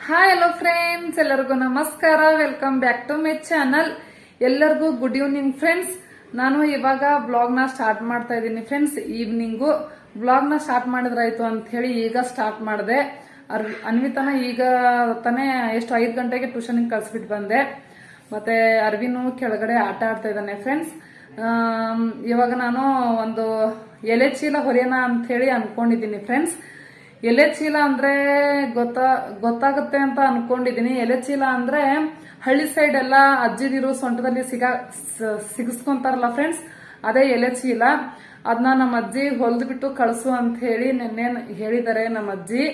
Hi hello friends, ಎಲ್ಲರಿಗೂ ನಮಸ್ಕಾರ. Welcome back to my channel. ಎಲ್ಲರಿಗೂ ಗುಡ್ ಈವ್ನಿಂಗ್ ಫ್ರೆಂಡ್ಸ್. ನಾನು ಇವಾಗ ಬ್ಲಾಗ್ನ ಸ್ಟಾರ್ಟ್ ಮಾಡ್ತಾ ಇದ್ದೀನಿ ಫ್ರೆಂಡ್ಸ್. ಈವ್ನಿಂಗು ಬ್ಲಾಗ್ನ ಸ್ಟಾರ್ಟ್ ಮಾಡಿದ್ರಾಯ್ತು ಅಂತ ಹೇಳಿ ಈಗ ಸ್ಟಾರ್ಟ್ ಮಾಡಿದೆ. ಅನ್ವಿತಾನ ಈಗ ತಾನೇ 5 ಗಂಟೆಗೆ ಟ್ಯೂಷನ್ಗೆ ಕಳ್ಸಿಬಿಟ್ಟು ಬಂದೆ. ಮತ್ತೆ ಅರ್ವಿನು ಕೆಳಗಡೆ ಆಟ ಆಡ್ತಾ ಇದ್ದಾನೆ ಫ್ರೆಂಡ್ಸ್. ಇವಾಗ ನಾನು ಒಂದು ಎಲೆ ಚೀಲ ಹೊರೆಯೋಣ ಅಂತ ಹೇಳಿ ಅನ್ಕೊಂಡಿದ್ದೀನಿ ಫ್ರೆಂಡ್ಸ್. ಎಲೆ ಚೀಲ ಅಂದ್ರೆ ಗೊತ್ತಾಗುತ್ತೆ ಅಂತ ಅನ್ಕೊಂಡಿದೀನಿ. ಎಲೆ ಚೀಲ ಅಂದ್ರೆ ಹಳ್ಳಿ ಸೈಡ್ ಎಲ್ಲ ಅಜ್ಜಿದಿರು ಸೊಂಟದಲ್ಲಿ ಸಿಗಿಸ್ಕೊಂತಾರಲ್ಲ ಫ್ರೆಂಡ್ಸ್, ಅದೇ ಎಲೆ ಚೀಲ. ಅದನ್ನ ನಮ್ಮ ಅಜ್ಜಿ ಹೊಲ್ದು ಬಿಟ್ಟು ಕಳ್ಸು ಅಂತ ಹೇಳಿ ನಿನ್ನೆ ಹೇಳಿದ್ದಾರೆ ನಮ್ಮ ಅಜ್ಜಿ.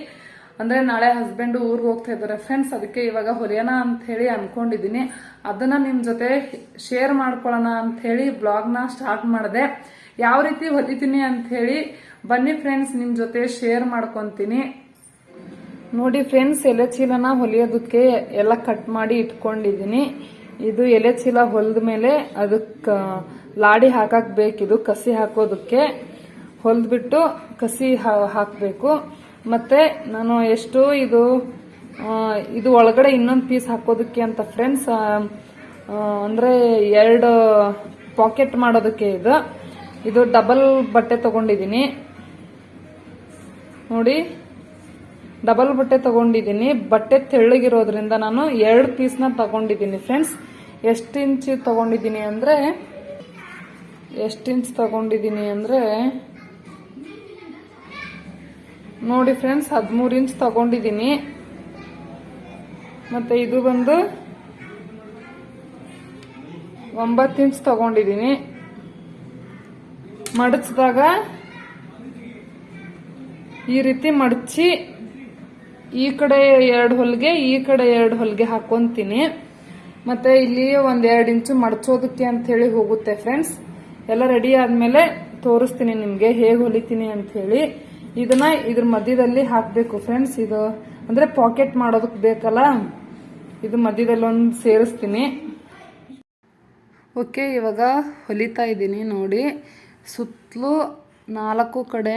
ಅಂದ್ರೆ ನಾಳೆ ಹಸ್ಬೆಂಡ್ ಊರ್ಗೆ ಹೋಗ್ತಾ ಇದ್ದಾರೆ ಫ್ರೆಂಡ್ಸ್. ಅದಕ್ಕೆ ಇವಾಗ ಹೊಲಿಯೋಣ ಅಂತ ಹೇಳಿ ಅನ್ಕೊಂಡಿದೀನಿ. ಅದನ್ನ ನಿಮ್ ಜೊತೆ ಶೇರ್ ಮಾಡ್ಕೊಳ್ಳೋಣ ಅಂತ ಹೇಳಿ ಬ್ಲಾಗ್ನ ಸ್ಟಾರ್ಟ್ ಮಾಡಿದೆ. ಯಾವ ರೀತಿ ಹೊಲಿತೀನಿ ಅಂತ ಹೇಳಿ ಬನ್ನಿ ಫ್ರೆಂಡ್ಸ್, ನಿಮ್ ಜೊತೆ ಶೇರ್ ಮಾಡ್ಕೊಂತೀನಿ. ನೋಡಿ ಫ್ರೆಂಡ್ಸ್, ಎಲೆ ಚೀಲನ ಹೊಲಿಯೋದಕ್ಕೆ ಎಲ್ಲ ಕಟ್ ಮಾಡಿ ಇಟ್ಕೊಂಡಿದೀನಿ. ಇದು ಎಲೆ ಚೀಲ ಹೊಲಿದ ಮೇಲೆ ಅದಕ್ಕೆ ಲಾಡಿ ಹಾಕಕ್ ಬೇಕಿದು ಕಸಿ ಹಾಕೋದಕ್ಕೆ. ಹೊಲ್ದ್ಬಿಟ್ಟು ಕಸಿ ಹಾಕಬೇಕು. ಮತ್ತೆ ನಾನು ಎಷ್ಟು ಇದು ಒಳಗಡೆ ಇನ್ನೊಂದು ಪೀಸ್ ಹಾಕೋದಕ್ಕೆ ಅಂತ ಫ್ರೆಂಡ್ಸ್, ಅಂದ್ರೆ 2 ಪಾಕೆಟ್ ಮಾಡೋದಕ್ಕೆ ಇದು ಡಬಲ್ ಬಟ್ಟೆ ತಗೊಂಡಿದ್ದೀನಿ. ನೋಡಿ, ಡಬಲ್ ಬಟ್ಟೆ ತಗೊಂಡಿದ್ದೀನಿ. ಬಟ್ಟೆ ತೆಳ್ಳಗಿರೋದ್ರಿಂದ ನಾನು 2 ಪೀಸ್ನ ತಗೊಂಡಿದ್ದೀನಿ ಫ್ರೆಂಡ್ಸ್. ಎಷ್ಟು ಇಂಚ್ ತಗೊಂಡಿದ್ದೀನಿ ಅಂದ್ರೆ ನೋಡಿ ಫ್ರೆಂಡ್ಸ್, 13 ಇಂಚ್ ತಗೊಂಡಿದ್ದೀನಿ. ಮತ್ತೆ ಇದು ಬಂದು 9 ಇಂಚ್ ತಗೊಂಡಿದ್ದೀನಿ. ಮಡಚಿದಾಗ ಈ ರೀತಿ ಮಡಚಿ ಈ ಕಡೆ 2 ಹೊಲಿಗೆ ಈ ಕಡೆ 2 ಹೊಲಿಗೆ ಹಾಕೊಂತೀನಿ. ಮತ್ತೆ ಇಲ್ಲಿ 1-2 ಇಂಚು ಮಡಚೋದಕ್ಕೆ ಅಂತ ಹೇಳಿ ಹೋಗುತ್ತೆ ಫ್ರೆಂಡ್ಸ್. ಎಲ್ಲ ರೆಡಿ ಆದ್ಮೇಲೆ ತೋರಿಸ್ತೀನಿ ನಿಮ್ಗೆ ಹೇಗೆ ಹೊಲಿತೀನಿ ಅಂತ ಹೇಳಿ. ಇದನ್ನ ಇದ್ರ ಮಧ್ಯದಲ್ಲಿ ಹಾಕ್ಬೇಕು ಫ್ರೆಂಡ್ಸ್. ಇದು ಅಂದ್ರೆ ಪಾಕೆಟ್ ಮಾಡೋದಕ್ಕೆ ಬೇಕಲ್ಲ, ಇದು ಮಧ್ಯದಲ್ಲಿ ಒಂದು ಸೇರಿಸ್ತೀನಿ. ಓಕೆ, ಇವಾಗ ಹೊಲಿತಾ ಇದ್ದೀನಿ. ನೋಡಿ, ಸುತ್ತಲೂ 4 ಕಡೆ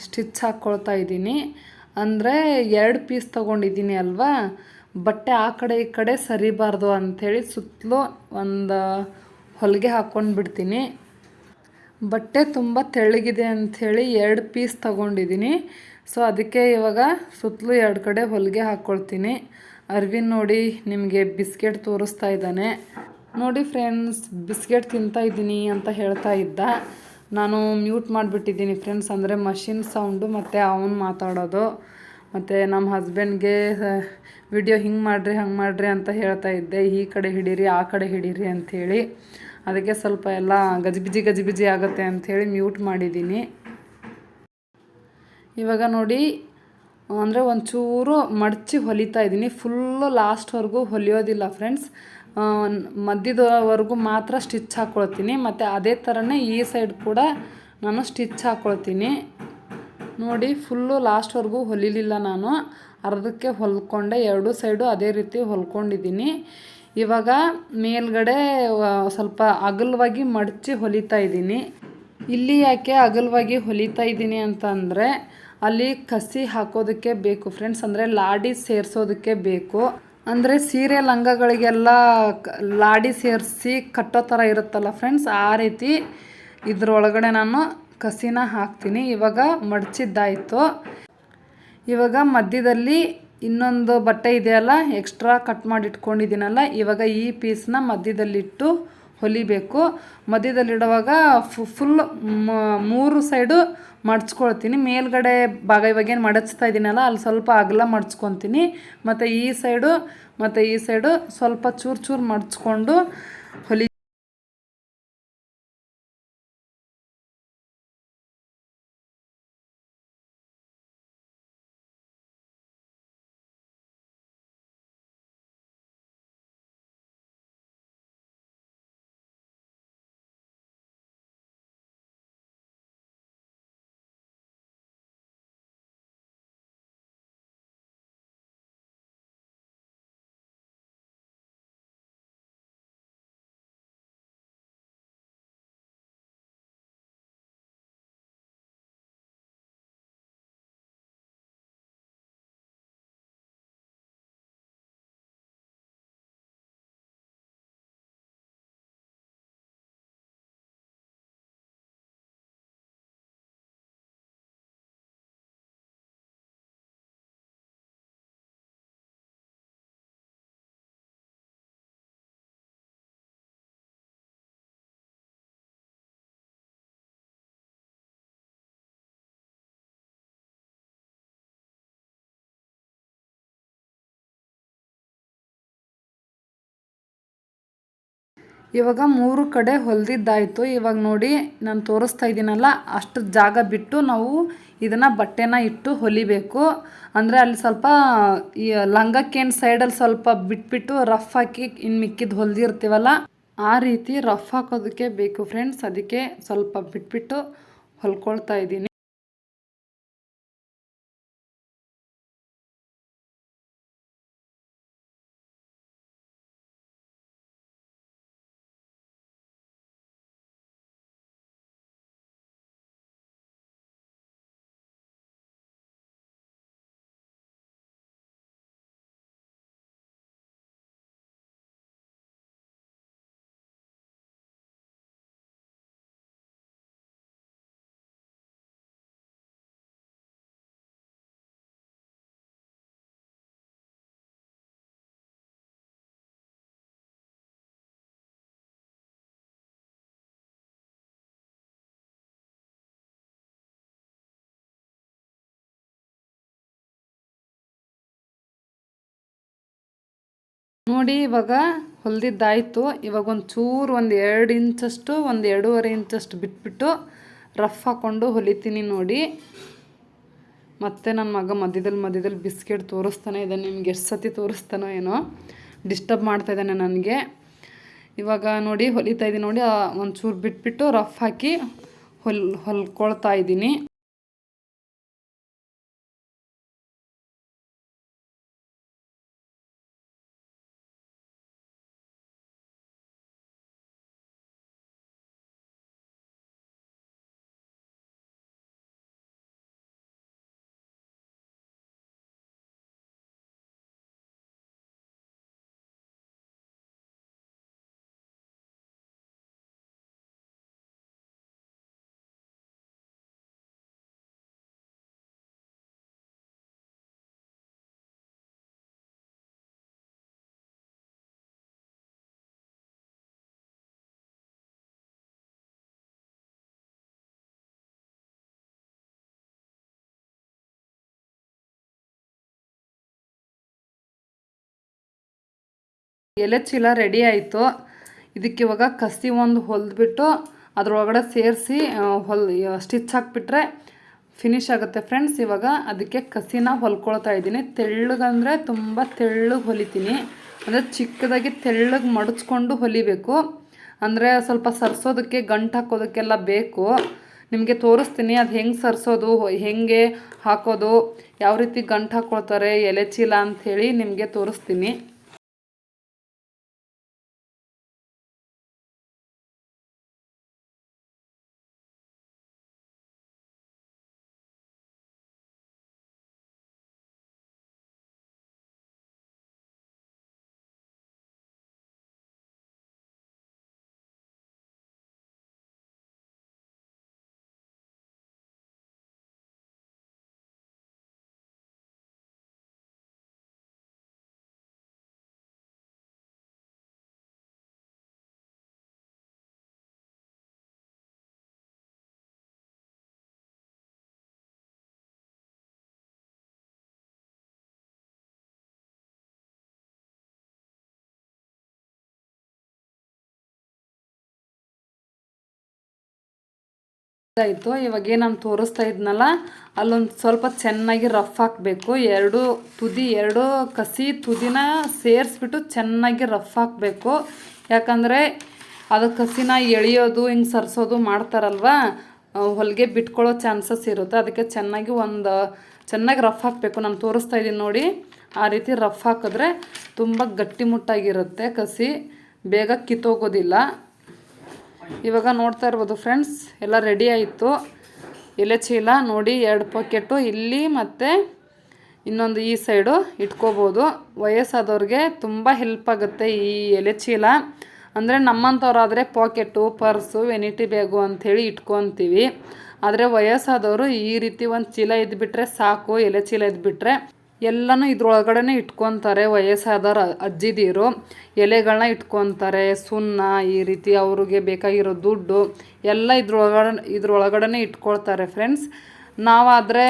ಸ್ಟಿಚ್ ಹಾಕ್ಕೊಳ್ತಾ ಇದ್ದೀನಿ. ಅಂದರೆ 2 ಪೀಸ್ ತಗೊಂಡಿದ್ದೀನಿ ಅಲ್ವಾ, ಬಟ್ಟೆ ಆ ಕಡೆ ಈ ಕಡೆ ಸರಿಬಾರ್ದು ಅಂಥೇಳಿ ಸುತ್ತಲೂ ಒಂದು ಹೊಲಿಗೆ ಹಾಕ್ಕೊಂಡು ಬಿಡ್ತೀನಿ. ಬಟ್ಟೆ ತುಂಬ ತೆಳ್ಳಗಿದೆ ಅಂಥೇಳಿ 2 ಪೀಸ್ ತಗೊಂಡಿದ್ದೀನಿ. ಸೊ ಅದಕ್ಕೆ ಇವಾಗ ಸುತ್ತಲೂ 2 ಕಡೆ ಹೊಲಿಗೆ ಹಾಕ್ಕೊಳ್ತೀನಿ. ಅರ್ವಿನ್ ನೋಡಿ ನಿಮಗೆ ಬಿಸ್ಕೆಟ್ ತೋರಿಸ್ತಾ ಇದ್ದಾನೆ. ನೋಡಿ ಫ್ರೆಂಡ್ಸ್, ಬಿಸ್ಕೆಟ್ ತಿಂತಾ ಇದ್ದೀನಿ ಅಂತ ಹೇಳ್ತಾ ಇದ್ದ. ನಾನು ಮ್ಯೂಟ್ ಮಾಡಿಬಿಟ್ಟಿದ್ದೀನಿ ಫ್ರೆಂಡ್ಸ್. ಅಂದರೆ ಮಷಿನ್ ಸೌಂಡು ಮತ್ತು ಅವನು ಮಾತಾಡೋದು. ಮತ್ತು ನಮ್ಮ ಹಸ್ಬೆಂಡ್ಗೆ ವಿಡಿಯೋ ಹಿಂಗೆ ಮಾಡಿರಿ ಹಂಗೆ ಮಾಡಿರಿ ಅಂತ ಹೇಳ್ತಾ ಇದ್ದೆ. ಈ ಕಡೆ ಹಿಡೀರಿ ಆ ಕಡೆ ಹಿಡೀರಿ ಅಂಥೇಳಿ. ಅದಕ್ಕೆ ಸ್ವಲ್ಪ ಎಲ್ಲ ಗಜಿಬಿಜಿ ಆಗುತ್ತೆ ಅಂಥೇಳಿ ಮ್ಯೂಟ್ ಮಾಡಿದ್ದೀನಿ. ಇವಾಗ ನೋಡಿ, ಅಂದರೆ ಒಂಚೂರು ಮಡಚಿ ಹೊಲಿತಾ ಇದ್ದೀನಿ. Full ಲಾಸ್ಟ್ವರೆಗೂ ಹೊಲಿಯೋದಿಲ್ಲ friends. ಮಧ್ಯದವರೆಗೂ ಮಾತ್ರ ಸ್ಟಿಚ್ ಹಾಕ್ಕೊಳ್ತೀನಿ. ಮತ್ತು ಅದೇ ಥರನೇ ಈ ಸೈಡ್ ಕೂಡ ನಾನು ಸ್ಟಿಚ್ ಹಾಕ್ಕೊಳ್ತೀನಿ. ನೋಡಿ, ಫುಲ್ಲು ಲಾಸ್ಟ್ವರೆಗೂ ಹೊಲಿಲಿಲ್ಲ ನಾನು, ಅರ್ಧಕ್ಕೆ ಹೊಲ್ಕೊಂಡೆ. 2 ಸೈಡು ಅದೇ ರೀತಿ ಹೊಲ್ಕೊಂಡಿದ್ದೀನಿ. ಇವಾಗ ಮೇಲ್ಗಡೆ ಸ್ವಲ್ಪ ಅಗಲವಾಗಿ ಮಡಚಿ ಹೊಲಿತಾ ಇದ್ದೀನಿ. ಇಲ್ಲಿ ಯಾಕೆ ಅಗಲವಾಗಿ ಹೊಲಿತಾ ಇದ್ದೀನಿ ಅಂತಂದರೆ ಅಲ್ಲಿ ಕಸಿ ಹಾಕೋದಕ್ಕೆ ಬೇಕು ಫ್ರೆಂಡ್ಸ್. ಅಂದರೆ ಲಾಡಿ ಸೇರಿಸೋದಕ್ಕೆ ಬೇಕು. ಅಂದರೆ ಸೀರೆ ಲಂಗಗಳಿಗೆಲ್ಲ ಲಾಡಿ ಸೇರಿಸಿ ಕಟ್ಟೋ ಥರ ಇರುತ್ತಲ್ಲ ಫ್ರೆಂಡ್ಸ್, ಆ ರೀತಿ ಇದ್ರೊಳಗಡೆ ನಾನು ಕಸಿನ ಹಾಕ್ತೀನಿ. ಇವಾಗ ಮಡಚಿದ್ದಾಯಿತು. ಇವಾಗ ಮಧ್ಯದಲ್ಲಿ ಇನ್ನೊಂದು ಬಟ್ಟೆ ಇದೆಯಲ್ಲ, ಎಕ್ಸ್ಟ್ರಾ ಕಟ್ ಮಾಡಿ ಇಟ್ಕೊಂಡಿದ್ದೀನಲ್ಲ, ಇವಾಗ ಈ ಪೀಸ್ನ ಮಧ್ಯದಲ್ಲಿಟ್ಟು ಹೊಲಿಬೇಕು. ಮಧ್ಯದಲ್ಲಿಡುವಾಗ ಫುಲ್ 3 ಸೈಡು ಮಡ್ಚ್ಕೊಳ್ತೀನಿ. ಮೇಲ್ಗಡೆ ಭಾಗ ಇವಾಗೇನು ಮಡಚ್ತಾ ಇದ್ದೀನಲ್ಲ, ಅಲ್ಲಿ ಸ್ವಲ್ಪ ಅಗಲ ಮಡ್ಚ್ಕೊತೀನಿ. ಮತ್ತು ಈ ಸೈಡು ಸ್ವಲ್ಪ ಚೂರು ಮಡ್ಚ್ಕೊಂಡು ಹೊಲಿ ಇವಾಗ 3 ಕಡೆ ಹೊಲಿದಿದ್ದಾಯಿತು. ಇವಾಗ ನೋಡಿ ನಾನು ತೋರಿಸ್ತಾ ಇದ್ದೀನಲ್ಲ, ಅಷ್ಟು ಜಾಗ ಬಿಟ್ಟು ನಾವು ಇದನ್ನು ಬಟ್ಟೆನ ಇಟ್ಟು ಹೊಲಿಬೇಕು. ಅಂದರೆ ಅಲ್ಲಿ ಸ್ವಲ್ಪ ಈ ಲಂಗಕ್ಕೇನು ಸೈಡಲ್ಲಿ ಸ್ವಲ್ಪ ಬಿಟ್ಬಿಟ್ಟು ರಫ್ ಹಾಕಿ ಇನ್ನು ಮಿಕ್ಕಿದ್ದು ಹೊಲಿದಿರ್ತೀವಲ್ಲ, ಆ ರೀತಿ ರಫ್ ಹಾಕೋದಕ್ಕೆ ಬೇಕು ಫ್ರೆಂಡ್ಸ್. ಅದಕ್ಕೆ ಸ್ವಲ್ಪ ಬಿಟ್ಬಿಟ್ಟು ಹೊಲ್ಕೊಳ್ತಾ ಇದ್ದೀನಿ. ನೋಡಿ ಇವಾಗ ಹೊಲಿದಿದ್ದಾಯಿತು. ಇವಾಗ ಒಂದು 2 ಇಂಚಷ್ಟು 2.5 ಇಂಚಷ್ಟು ಬಿಟ್ಬಿಟ್ಟು ರಫ್ ಹಾಕ್ಕೊಂಡು ಹೊಲಿತೀನಿ ನೋಡಿ. ಮತ್ತು ನನ್ನ ಮಗ ಮಧ್ಯದಲ್ಲಿ ಬಿಸ್ಕೆಟ್ ತೋರಿಸ್ತಾನೆ ಇದ್ದಾನೆ. ನಿಮ್ಗೆ ಎಷ್ಟು ಸತಿ ತೋರಿಸ್ತಾನೋ ಏನೋ, ಡಿಸ್ಟರ್ಬ್ ಮಾಡ್ತಾ ಇದ್ದಾನೆ ನನಗೆ. ಇವಾಗ ನೋಡಿ ಹೊಲಿತಾ ಇದ್ದೀನಿ ನೋಡಿ, ಒಂಚೂರು ಬಿಟ್ಬಿಟ್ಟು ರಫ್ ಹಾಕಿ ಹೊಲ್ಕೊಳ್ತಾ ಇದ್ದೀನಿ. ಎಲೆ ಚೀಲ ರೆಡಿ ಆಯಿತು. ಇದಕ್ಕೆ ಇವಾಗ ಕಸಿ ಒಂದು ಹೊಲಿದ್ಬಿಟ್ಟು ಅದರೊಳಗಡೆ ಸೇರಿಸಿ ಸ್ಟಿಚ್ ಹಾಕಿಬಿಟ್ರೆ ಫಿನಿಶ್ ಆಗುತ್ತೆ ಫ್ರೆಂಡ್ಸ್. ಇವಾಗ ಅದಕ್ಕೆ ಕಸಿನ ಹೊಲ್ಕೊಳ್ತಾ ಇದ್ದೀನಿ. ತೆಳ್ಳಗಂದರೆ ತುಂಬ ತೆಳ್ಳಗೆ ಹೊಲಿತೀನಿ. ಅಂದರೆ ಚಿಕ್ಕದಾಗಿ ತೆಳ್ಳಗೆ ಮಡಚ್ಕೊಂಡು ಹೊಲಿಬೇಕು. ಅಂದರೆ ಸ್ವಲ್ಪ ಸರ್ಸೋದಕ್ಕೆ ಗಂಟು ಹಾಕೋದಕ್ಕೆಲ್ಲ ಬೇಕು. ನಿಮಗೆ ತೋರಿಸ್ತೀನಿ ಅದು ಹೆಂಗೆ ಸರ್ಸೋದು, ಹೆಂಗೆ ಹಾಕೋದು, ಯಾವ ರೀತಿ ಗಂಟು ಹಾಕ್ಕೊಳ್ತಾರೆ ಎಲೆ ಚೀಲ ಅಂಥೇಳಿ ನಿಮಗೆ ತೋರಿಸ್ತೀನಿ. ಆಯಿತು. ಇವಾಗ ನಾನು ತೋರಿಸ್ತಾ ಇದ್ನಲ್ಲ, ಅಲ್ಲೊಂದು ಸ್ವಲ್ಪ ಚೆನ್ನಾಗಿ ರಫ್ ಹಾಕಬೇಕು. ಎರಡು ಕಸಿ ತುದಿನ ಸೇರಿಸ್ಬಿಟ್ಟು ಚೆನ್ನಾಗಿ ರಫ್ ಹಾಕಬೇಕು. ಯಾಕಂದರೆ ಅದು ಕಸಿನ ಎಳೆಯೋದು ಹಿಂಗೆ ಸರ್ಸೋದು ಮಾಡ್ತಾರಲ್ವ, ಹೊಲಿಗೆ ಬಿಟ್ಕೊಳ್ಳೋ ಚಾನ್ಸಸ್ ಇರುತ್ತೆ. ಅದಕ್ಕೆ ಚೆನ್ನಾಗಿ ರಫ್ ಹಾಕಬೇಕು. ನಾನು ತೋರಿಸ್ತಾ ಇದ್ದೀನಿ ನೋಡಿ, ಆ ರೀತಿ ರಫ್ ಹಾಕಿದ್ರೆ ತುಂಬ ಗಟ್ಟಿಮುಟ್ಟಾಗಿರುತ್ತೆ. ಕಸಿ ಬೇಗ ಕಿತ್ತೋಗೋದಿಲ್ಲ. ಇವಾಗ ನೋಡ್ತಾ ಇರ್ಬೋದು ಫ್ರೆಂಡ್ಸ್, ಎಲ್ಲ ರೆಡಿ ಆಯಿತು. ಎಲೆ ಚೀಲ ನೋಡಿ 2 ಪಾಕೆಟು ಇಲ್ಲಿ ಮತ್ತು ಇನ್ನೊಂದು ಈ ಸೈಡು ಇಟ್ಕೋಬೋದು. ವಯಸ್ಸಾದವ್ರಿಗೆ ತುಂಬ ಹೆಲ್ಪ್ ಆಗುತ್ತೆ ಈ ಎಲೆ ಚೀಲ. ಅಂದರೆ ನಮ್ಮಂಥವ್ರಾದರೆ ಪಾಕೆಟು, ಪರ್ಸು, ವೆನಿಟಿ ಬ್ಯಾಗು ಅಂಥೇಳಿ ಇಟ್ಕೊತೀವಿ. ಆದರೆ ವಯಸ್ಸಾದವರು ಈ ರೀತಿ ಒಂದು ಚೀಲ ಇದ್ಬಿಟ್ರೆ ಸಾಕು. ಎಲೆ ಚೀಲ ಇದ್ಬಿಟ್ರೆ ಎಲ್ಲನೂ ಇದ್ರೊಳಗಡೆ ಇಟ್ಕೊತಾರೆ. ವಯಸ್ಸಾದವ್ರು ಅಜ್ಜಿದೀರು ಎಲೆಗಳನ್ನ ಇಟ್ಕೊತಾರೆ, ಸುಣ್ಣ, ಈ ರೀತಿ ಅವ್ರಿಗೆ ಬೇಕಾಗಿರೋ ದುಡ್ಡು ಎಲ್ಲ ಇದ್ರೊಳಗಡೆ ಇಟ್ಕೊಳ್ತಾರೆ ಫ್ರೆಂಡ್ಸ್. ನಾವಾದರೆ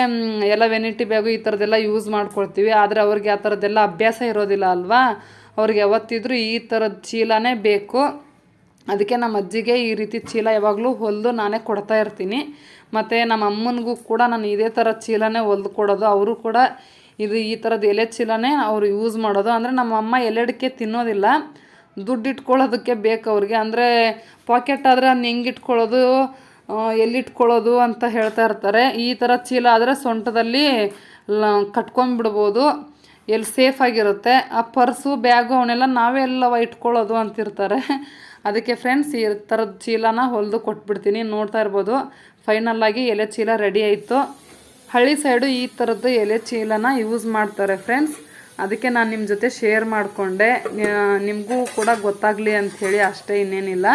ಎಲ್ಲ ವೆನಿಟಿ ಬ್ಯಾಗು ಈ ಥರದ್ದೆಲ್ಲ ಯೂಸ್ ಮಾಡ್ಕೊಳ್ತೀವಿ. ಆದರೆ ಅವ್ರಿಗೆ ಆ ಥರದ್ದೆಲ್ಲ ಅಭ್ಯಾಸ ಇರೋದಿಲ್ಲ ಅಲ್ವಾ. ಅವ್ರಿಗೆ ಯಾವತ್ತಿದ್ರೂ ಈ ಥರದ ಚೀಲನೇ ಬೇಕು. ಅದಕ್ಕೆ ನಮ್ಮ ಅಜ್ಜಿಗೆ ಈ ರೀತಿ ಚೀಲ ಯಾವಾಗಲೂ ಹೊಲಿದು ನಾನೇ ಕೊಡ್ತಾ ಇರ್ತೀನಿ. ಮತ್ತು ನಮ್ಮ ಅಮ್ಮನಿಗೂ ಕೂಡ ನಾನು ಇದೇ ಥರ ಚೀಲನೇ ಹೊಲ್ದು ಕೊಡೋದು. ಅವರು ಕೂಡ ಈ ಥರದ್ದು ಎಲೆ ಚೀಲನೇ ಅವರು ಯೂಸ್ ಮಾಡೋದು. ಅಂದರೆ ನಮ್ಮ ಅಮ್ಮ ಎಲೆಡಿಕೆ ತಿನ್ನೋದಿಲ್ಲ, ದುಡ್ಡು ಇಟ್ಕೊಳ್ಳೋದಕ್ಕೆ ಬೇಕು ಅವ್ರಿಗೆ. ಅಂದರೆ ಪಾಕೆಟ್ ಆದರೆ ಅದನ್ನ ಹೆಂಗೆ ಇಟ್ಕೊಳ್ಳೋದು, ಎಲ್ಲಿಟ್ಕೊಳ್ಳೋದು ಅಂತ ಹೇಳ್ತಾ ಇರ್ತಾರೆ. ಈ ಥರ ಚೀಲ ಆದರೆ ಸೊಂಟದಲ್ಲಿ ಕಟ್ಕೊಂಡ್ಬಿಡ್ಬೋದು, ಎಲ್ಲಿ ಸೇಫಾಗಿರುತ್ತೆ. ಆ ಪರ್ಸು ಬ್ಯಾಗು ಅವನ್ನೆಲ್ಲ ನಾವೇ ಎಲ್ಲವ ಇಟ್ಕೊಳ್ಳೋದು ಅಂತಿರ್ತಾರೆ. ಅದಕ್ಕೆ ಫ್ರೆಂಡ್ಸ್ ಈ ಥರದ ಚೀಲನ ಹೊಲಿದು ಕೊಟ್ಬಿಡ್ತೀನಿ. ನೋಡ್ತಾ ಇರ್ಬೋದು ಫೈನಲ್ಲಾಗಿ ಎಲೆ ಚೀಲ ರೆಡಿ ಆಯಿತು. ಹಳ್ಳಿ ಸೈಡು ಈ ಥರದ್ದು ಎಲೆ ಚೀಲನ ಯೂಸ್ ಮಾಡ್ತಾರೆ ಫ್ರೆಂಡ್ಸ್. ಅದಕ್ಕೆ ನಾನು ನಿಮ್ಮ ಜೊತೆ ಶೇರ್ ಮಾಡಿಕೊಂಡೆ, ನಿಮಗೂ ಕೂಡ ಗೊತ್ತಾಗಲಿ ಅಂಥೇಳಿ ಅಷ್ಟೇ, ಇನ್ನೇನಿಲ್ಲ.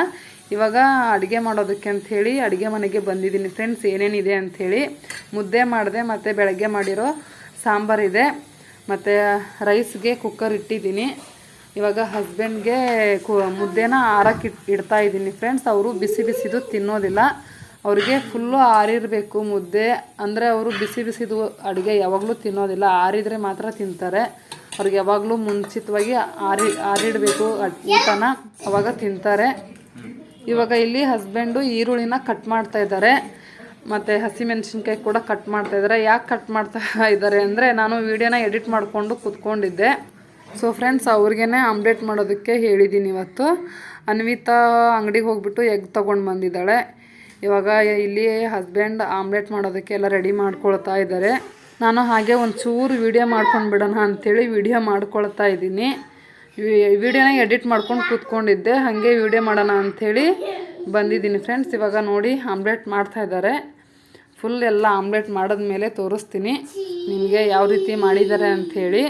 ಇವಾಗ ಅಡುಗೆ ಮಾಡೋದಕ್ಕೆ ಅಂಥೇಳಿ ಅಡುಗೆ ಮನೆಗೆ ಬಂದಿದ್ದೀನಿ ಫ್ರೆಂಡ್ಸ್. ಏನೇನಿದೆ ಅಂಥೇಳಿ ಮುದ್ದೆ ಮಾಡಿದೆ, ಮತ್ತು ಬೆಳಗ್ಗೆ ಮಾಡಿರೋ ಸಾಂಬಾರಿದೆ, ಮತ್ತು ರೈಸ್ಗೆ ಕುಕ್ಕರ್ ಇಟ್ಟಿದ್ದೀನಿ. ಇವಾಗ ಹಸ್ಬೆಂಡ್ಗೆ ಮುದ್ದೆನ ಆರಕ್ಕೆ ಇಡ್ತಾ ಇದ್ದೀನಿ ಫ್ರೆಂಡ್ಸ್. ಅವರು ಬಿಸಿದು ತಿನ್ನೋದಿಲ್ಲ, ಅವ್ರಿಗೆ ಫುಲ್ಲು ಆರಿರಬೇಕು ಮುದ್ದೆ. ಅಂದರೆ ಅವರು ಬಿಸಿದು ಅಡುಗೆ ಯಾವಾಗಲೂ ತಿನ್ನೋದಿಲ್ಲ, ಆರಿದರೆ ಮಾತ್ರ ತಿಂತಾರೆ. ಅವ್ರಿಗೆ ಯಾವಾಗಲೂ ಮುಂಚಿತವಾಗಿ ಆರಿಡಬೇಕು ಊಟನ, ಅವಾಗ ತಿಂತಾರೆ. ಇವಾಗ ಇಲ್ಲಿ ಹಸ್ಬೆಂಡು ಈರುಳ್ಳಿನ ಕಟ್ ಮಾಡ್ತಾ ಇದ್ದಾರೆ, ಮತ್ತು ಹಸಿಮೆಣ್ಸಿನ್ಕಾಯಿ ಕೂಡ ಕಟ್ ಮಾಡ್ತಾ ಇದ್ದಾರೆ. ಯಾಕೆ ಕಟ್ ಮಾಡ್ತಾ ಇದ್ದಾರೆ ಅಂದರೆ ನಾನು ವೀಡಿಯೋನ ಎಡಿಟ್ ಮಾಡಿಕೊಂಡು ಕೂತ್ಕೊಂಡಿದ್ದೆ. ಸೊ ಫ್ರೆಂಡ್ಸ್, ಅವ್ರಿಗೇ ಆಮ್ಲೆಟ್ ಮಾಡೋದಕ್ಕೆ ಹೇಳಿದ್ದೀನಿ ಇವತ್ತು. ಅನ್ವಿತಾ ಅಂಗಡಿಗೆ ಹೋಗ್ಬಿಟ್ಟು ಎಗ್ ತೊಗೊಂಡು ಬಂದಿದ್ದಾಳೆ. ಇವಾಗ ಇಲ್ಲಿ ಹಸ್ಬೆಂಡ್ ಆಮ್ಲೆಟ್ ಮಾಡೋದಕ್ಕೆ ಎಲ್ಲ ರೆಡಿ ಮಾಡ್ಕೊಳ್ತಾ ಇದ್ದಾರೆ. ನಾನು ಹಾಗೆ ಒಂದು ಚೂರು ವೀಡಿಯೋ ಮಾಡ್ಕೊಂಡು ಬಿಡೋಣ ಅಂಥೇಳಿ ವೀಡಿಯೋ ಮಾಡ್ಕೊಳ್ತಾ ಇದ್ದೀನಿ. ವೀಡಿಯೋನ ಎಡಿಟ್ ಮಾಡ್ಕೊಂಡು ಕೂತ್ಕೊಂಡಿದ್ದೆ, ಹಾಗೆ ವೀಡಿಯೋ ಮಾಡೋಣ ಅಂಥೇಳಿ ಬಂದಿದ್ದೀನಿ ಫ್ರೆಂಡ್ಸ್. ಇವಾಗ ನೋಡಿ ಆಮ್ಲೆಟ್ ಮಾಡ್ತಾಯಿದ್ದಾರೆ. ಫುಲ್ ಎಲ್ಲ ಆಮ್ಲೆಟ್ ಮಾಡಿದ್ಮೇಲೆ ತೋರಿಸ್ತೀನಿ ನಿಮಗೆ ಯಾವ ರೀತಿ ಮಾಡಿದ್ದಾರೆ ಅಂಥೇಳಿ.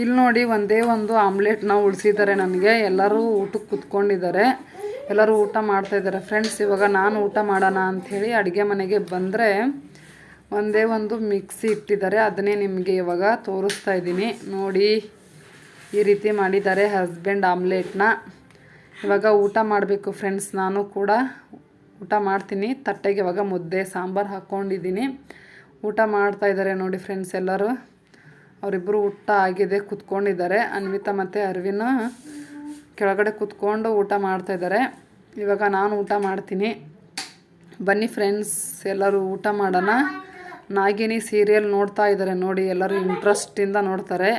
ಇಲ್ಲಿ ನೋಡಿ ಒಂದೇ ಒಂದು ಆಮ್ಲೆಟ್ನ ಉಳಿಸಿದ್ದಾರೆ ನನಗೆ. ಎಲ್ಲರೂ ಊಟಕ್ಕೆ ಕೂತ್ಕೊಂಡಿದ್ದಾರೆ, ಎಲ್ಲರೂ ಊಟ ಮಾಡ್ತಾಯಿದ್ದಾರೆ ಫ್ರೆಂಡ್ಸ್. ಇವಾಗ ನಾನು ಊಟ ಮಾಡೋಣ ಅಂಥೇಳಿ ಅಡುಗೆ ಮನೆಗೆ ಬಂದರೆ ಒಂದೇ ಒಂದು ಮಿಕ್ಸಿ ಇಟ್ಟಿದ್ದಾರೆ, ಅದನ್ನೇ ನಿಮಗೆ ಇವಾಗ ತೋರಿಸ್ತಾ ಇದ್ದೀನಿ. ನೋಡಿ ಈ ರೀತಿ ಮಾಡಿದ್ದಾರೆ ಹಸ್ಬೆಂಡ್ ಆಮ್ಲೆಟ್ನ. ಇವಾಗ ಊಟ ಮಾಡಬೇಕು ಫ್ರೆಂಡ್ಸ್. ನಾನು ಕೂಡ ಊಟ ಮಾಡ್ತೀನಿ. ತಟ್ಟೆಗೆ ಇವಾಗ ಮುದ್ದೆ ಸಾಂಬಾರು ಹಾಕ್ಕೊಂಡಿದ್ದೀನಿ. ಊಟ ಮಾಡ್ತಾಯಿದ್ದಾರೆ ನೋಡಿ ಫ್ರೆಂಡ್ಸ್ ಎಲ್ಲರೂ. ಅವರಿಬ್ಬರು ಊಟ ಆಗಿದೆ, ಕೂತ್ಕೊಂಡಿದ್ದಾರೆ. ಅನ್ವಿತಾ ಮತ್ತು ಅರ್ವಿನ ಕೆಳಗಡೆ ಕೂತ್ಕೊಂಡು ಊಟ ಮಾಡ್ತಾಯಿದ್ದಾರೆ. ಇವಾಗ ನಾನು ಊಟ ಮಾಡ್ತೀನಿ. ಬನ್ನಿ ಫ್ರೆಂಡ್ಸ್, ಎಲ್ಲರೂ ಊಟ ಮಾಡೋಣ. ನಾಗಿನಿ ಸೀರಿಯಲ್ ನೋಡ್ತಾ ಇದ್ದಾರೆ ನೋಡಿ, ಎಲ್ಲರೂ ಇಂಟ್ರೆಸ್ಟಿಂದ ನೋಡ್ತಾರೆ.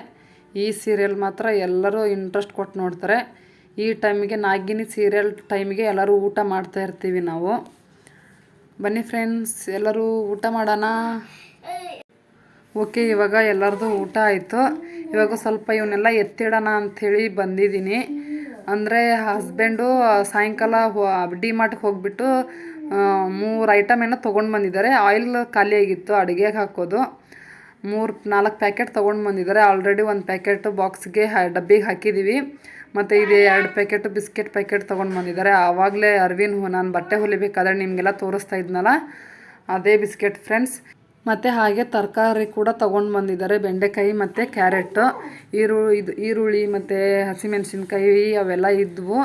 ಈ ಸೀರಿಯಲ್ ಮಾತ್ರ ಎಲ್ಲರೂ ಇಂಟ್ರೆಸ್ಟ್ ಕೊಟ್ಟು ನೋಡ್ತಾರೆ. ಈ ಟೈಮಿಗೆ ನಾಗಿನಿ ಸೀರಿಯಲ್ ಟೈಮಿಗೆ ಎಲ್ಲರೂ ಊಟ ಮಾಡ್ತಾ ಇರ್ತೀವಿ ನಾವು. ಬನ್ನಿ ಫ್ರೆಂಡ್ಸ್, ಎಲ್ಲರೂ ಊಟ ಮಾಡೋಣ. ಓಕೆ, ಇವಾಗ ಎಲ್ಲರದು ಊಟ ಆಯಿತು. ಇವಾಗ ಸ್ವಲ್ಪ ಇವನ್ನೆಲ್ಲ ಎತ್ತಿಡೋಣ ಅಂಥೇಳಿ ಬಂದಿದ್ದೀನಿ. ಅಂದರೆ ಹಸ್ಬೆಂಡು ಸಾಯಂಕಾಲ ಡಿ ಮಾರ್ಟ್ಗೆ ಹೋಗಿಬಿಟ್ಟು 3 ಐಟಮ್ ಏನೋ ತೊಗೊಂಡು ಬಂದಿದ್ದಾರೆ. ಆಯಿಲ್ ಖಾಲಿಯಾಗಿತ್ತು ಅಡುಗೆಗೆ ಹಾಕೋದು. 3-4 ಪ್ಯಾಕೆಟ್ ತೊಗೊಂಡು ಬಂದಿದ್ದಾರೆ. ಆಲ್ರೆಡಿ ಒಂದು ಪ್ಯಾಕೆಟ್ ಬಾಕ್ಸ್ಗೆ ಡಬ್ಬಿಗೆ ಹಾಕಿದ್ದೀವಿ. ಮತ್ತು ಇದು 2 ಪ್ಯಾಕೆಟ್ ಬಿಸ್ಕೆಟ್ ಪ್ಯಾಕೆಟ್ ತೊಗೊಂಡು ಬಂದಿದ್ದಾರೆ. ಆವಾಗಲೇ ಅರ್ವಿನ್ ನಾನು ಬಟ್ಟೆ ಹೊಲಿಬೇಕಾದ್ರೆ ನಿಮಗೆಲ್ಲ ತೋರಿಸ್ತಾ ಇದ್ನಲ್ಲ, ಅದೇ ಬಿಸ್ಕೆಟ್ ಫ್ರೆಂಡ್ಸ್. ಮತ್ತು ಹಾಗೆ ತರಕಾರಿ ಕೂಡ ತೊಗೊಂಡು ಬಂದಿದ್ದಾರೆ, ಬೆಂಡೆಕಾಯಿ ಮತ್ತು ಕ್ಯಾರೆಟು, ಈರುಳ್ಳಿ ಮತ್ತು ಹಸಿಮೆಣ್ಸಿನ್ಕಾಯಿ ಅವೆಲ್ಲ ಇದ್ವು.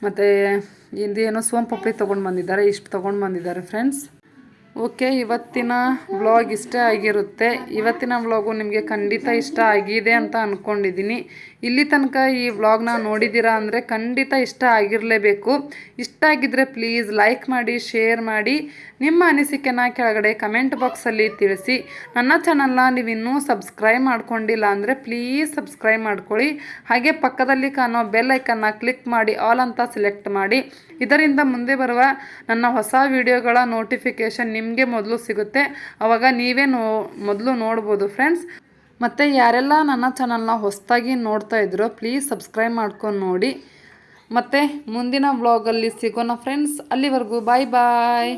ಮತ್ತು ಇದೇನೋ ಸೋಂಪುಡಿ ತೊಗೊಂಡು ಬಂದಿದ್ದಾರೆ. ಇಷ್ಟು ತೊಗೊಂಡು ಬಂದಿದ್ದಾರೆ ಫ್ರೆಂಡ್ಸ್. ಓಕೆ, ಇವತ್ತಿನ ವ್ಲಾಗ್ ಇಷ್ಟೇ ಆಗಿರುತ್ತೆ. ಇವತ್ತಿನ ವ್ಲಾಗು ನಿಮಗೆ ಖಂಡಿತ ಇಷ್ಟ ಆಗಿದೆ ಅಂತ ಅಂದ್ಕೊಂಡಿದ್ದೀನಿ. ಇಲ್ಲಿ ತನಕ ಈ ವ್ಲಾಗ್ನ ನೋಡಿದ್ದೀರಾ ಅಂದರೆ ಖಂಡಿತ ಇಷ್ಟ ಆಗಿರಲೇಬೇಕು. ಇಷ್ಟ ಆಗಿದ್ದರೆ ಪ್ಲೀಸ್ ಲೈಕ್ ಮಾಡಿ, ಶೇರ್ ಮಾಡಿ, ನಿಮ್ಮ ಅನಿಸಿಕೆನ ಕೆಳಗಡೆ ಕಮೆಂಟ್ ಬಾಕ್ಸಲ್ಲಿ ತಿಳಿಸಿ. ನನ್ನ ಚಾನಲ್ನ ನೀವು ಇನ್ನೂ ಸಬ್ಸ್ಕ್ರೈಬ್ ಮಾಡ್ಕೊಂಡಿಲ್ಲ ಅಂದರೆ ಪ್ಲೀಸ್ ಸಬ್ಸ್ಕ್ರೈಬ್ ಮಾಡ್ಕೊಳ್ಳಿ. ಹಾಗೆ ಪಕ್ಕದಲ್ಲಿ ಕಾಣೋ ಬೆಲ್ ಐಕನ್ನ ಕ್ಲಿಕ್ ಮಾಡಿ ಆಲ್ ಅಂತ ಸೆಲೆಕ್ಟ್ ಮಾಡಿ. ಇದರಿಂದ ಮುಂದೆ ಬರುವ ನನ್ನ ಹೊಸ ವಿಡಿಯೋಗಳ ನೋಟಿಫಿಕೇಷನ್ ನಿಮಗೆ ಮೊದಲು ಸಿಗುತ್ತೆ. ಆವಾಗ ನೀವೇ ಮೊದಲು ನೋಡ್ಬೋದು ಫ್ರೆಂಡ್ಸ್. ಮತ್ತು ಯಾರೆಲ್ಲ ನನ್ನ ಚಾನಲ್ನ ಹೊಸದಾಗಿ ನೋಡ್ತಾ ಇದ್ರೋ ಪ್ಲೀಸ್ ಸಬ್ಸ್ಕ್ರೈಬ್ ಮಾಡ್ಕೊಂಡು ನೋಡಿ. ಮತ್ತು ಮುಂದಿನ ವ್ಲಾಗಲ್ಲಿ ಸಿಗೋಣ ಫ್ರೆಂಡ್ಸ್. ಅಲ್ಲಿವರೆಗೂ ಬಾಯ್ ಬಾಯ್.